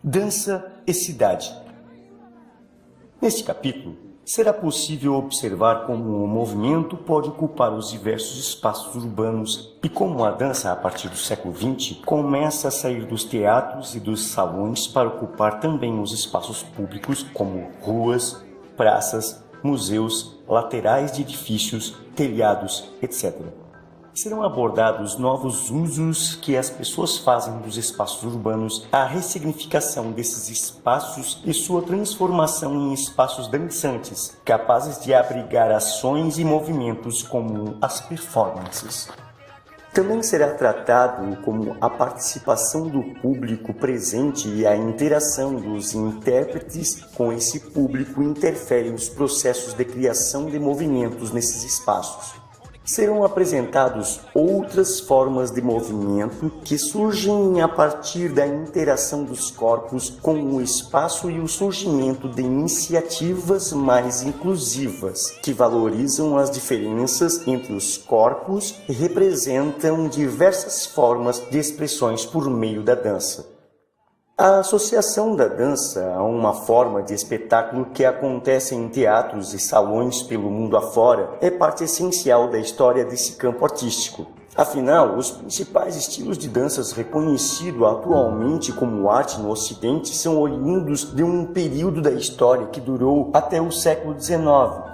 Dança e cidade. Neste capítulo, será possível observar como o movimento pode ocupar os diversos espaços urbanos e como a dança, a partir do século XX, começa a sair dos teatros e dos salões para ocupar também os espaços públicos como ruas, praças, museus, laterais de edifícios, telhados, etc. Serão abordados novos usos que as pessoas fazem dos espaços urbanos, a ressignificação desses espaços e sua transformação em espaços dançantes, capazes de abrigar ações e movimentos como as performances. Também será tratado como a participação do público presente e a interação dos intérpretes com esse público interferem nos processos de criação de movimentos nesses espaços. Serão apresentados outras formas de movimento que surgem a partir da interação dos corpos com o espaço e o surgimento de iniciativas mais inclusivas, que valorizam as diferenças entre os corpos e representam diversas formas de expressões por meio da dança. A associação da dança a uma forma de espetáculo que acontece em teatros e salões pelo mundo afora é parte essencial da história desse campo artístico. Afinal, os principais estilos de danças reconhecidos atualmente como arte no Ocidente são oriundos de um período da história que durou até o século XIX,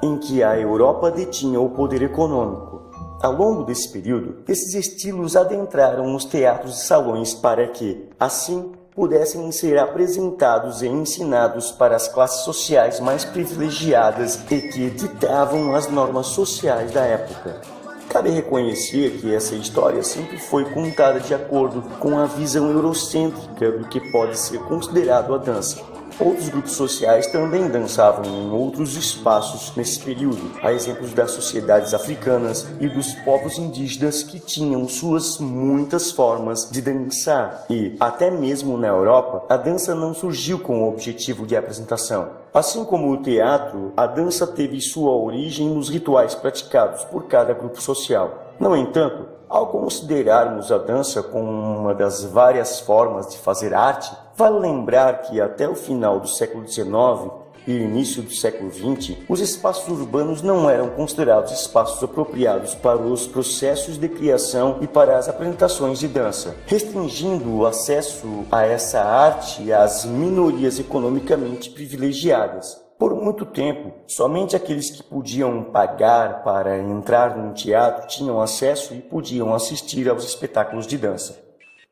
em que a Europa detinha o poder econômico. Ao longo desse período, esses estilos adentraram os teatros e salões para que, assim, pudessem ser apresentados e ensinados para as classes sociais mais privilegiadas e que ditavam as normas sociais da época. Cabe reconhecer que essa história sempre foi contada de acordo com a visão eurocêntrica do que pode ser considerado a dança. Outros grupos sociais também dançavam em outros espaços nesse período, a exemplos das sociedades africanas e dos povos indígenas que tinham suas muitas formas de dançar. E, até mesmo na Europa, a dança não surgiu com o objetivo de apresentação. Assim como o teatro, a dança teve sua origem nos rituais praticados por cada grupo social. No entanto, ao considerarmos a dança como uma das várias formas de fazer arte, vale lembrar que até o final do século XIX e início do século XX, os espaços urbanos não eram considerados espaços apropriados para os processos de criação e para as apresentações de dança, restringindo o acesso a essa arte às minorias economicamente privilegiadas. Por muito tempo, somente aqueles que podiam pagar para entrar num teatro tinham acesso e podiam assistir aos espetáculos de dança.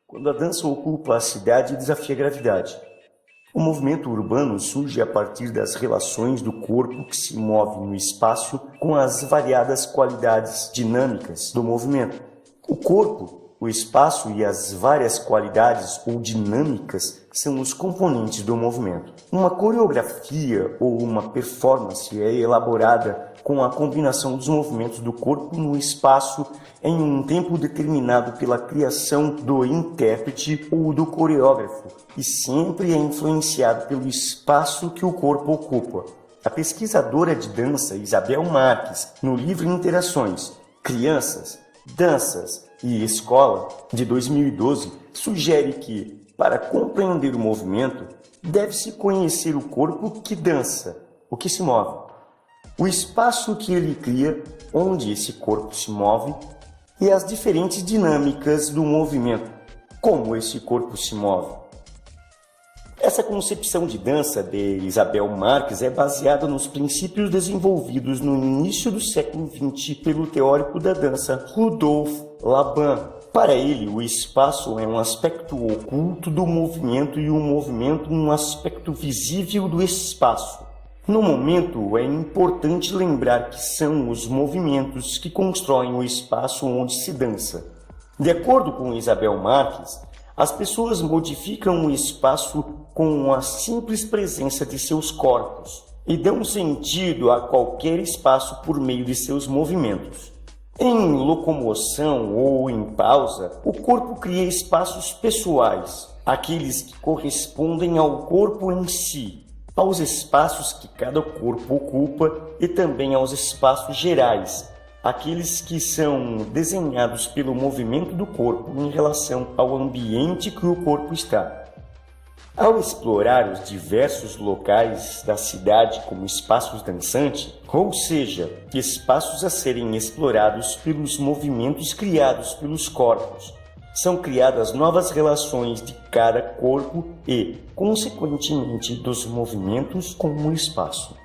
Quando a dança ocupa a cidade, desafia a gravidade. O movimento urbano surge a partir das relações do corpo que se move no espaço com as variadas qualidades dinâmicas do movimento. O corpo, o espaço e as várias qualidades ou dinâmicas são os componentes do movimento. Uma coreografia ou uma performance é elaborada com a combinação dos movimentos do corpo no espaço em um tempo determinado pela criação do intérprete ou do coreógrafo e sempre é influenciado pelo espaço que o corpo ocupa. A pesquisadora de dança Isabel Marques, no livro Interações, Crianças, Danças e Escola, de 2012, sugere que, para compreender o movimento, deve-se conhecer o corpo que dança, o que se move, o espaço que ele cria, onde esse corpo se move, e as diferentes dinâmicas do movimento, como esse corpo se move. Essa concepção de dança de Isabel Marques é baseada nos princípios desenvolvidos no início do século XX pelo teórico da dança Rudolf Laban. Para ele, o espaço é um aspecto oculto do movimento e o movimento um aspecto visível do espaço. No momento, é importante lembrar que são os movimentos que constroem o espaço onde se dança. De acordo com Isabel Marques, as pessoas modificam o espaço com a simples presença de seus corpos e dão sentido a qualquer espaço por meio de seus movimentos. Em locomoção ou em pausa, o corpo cria espaços pessoais, aqueles que correspondem ao corpo em si, aos espaços que cada corpo ocupa e também aos espaços gerais, aqueles que são desenhados pelo movimento do corpo em relação ao ambiente que o corpo está. Ao explorar os diversos locais da cidade como espaços dançantes, ou seja, espaços a serem explorados pelos movimentos criados pelos corpos, são criadas novas relações de cada corpo e, consequentemente, dos movimentos com o espaço.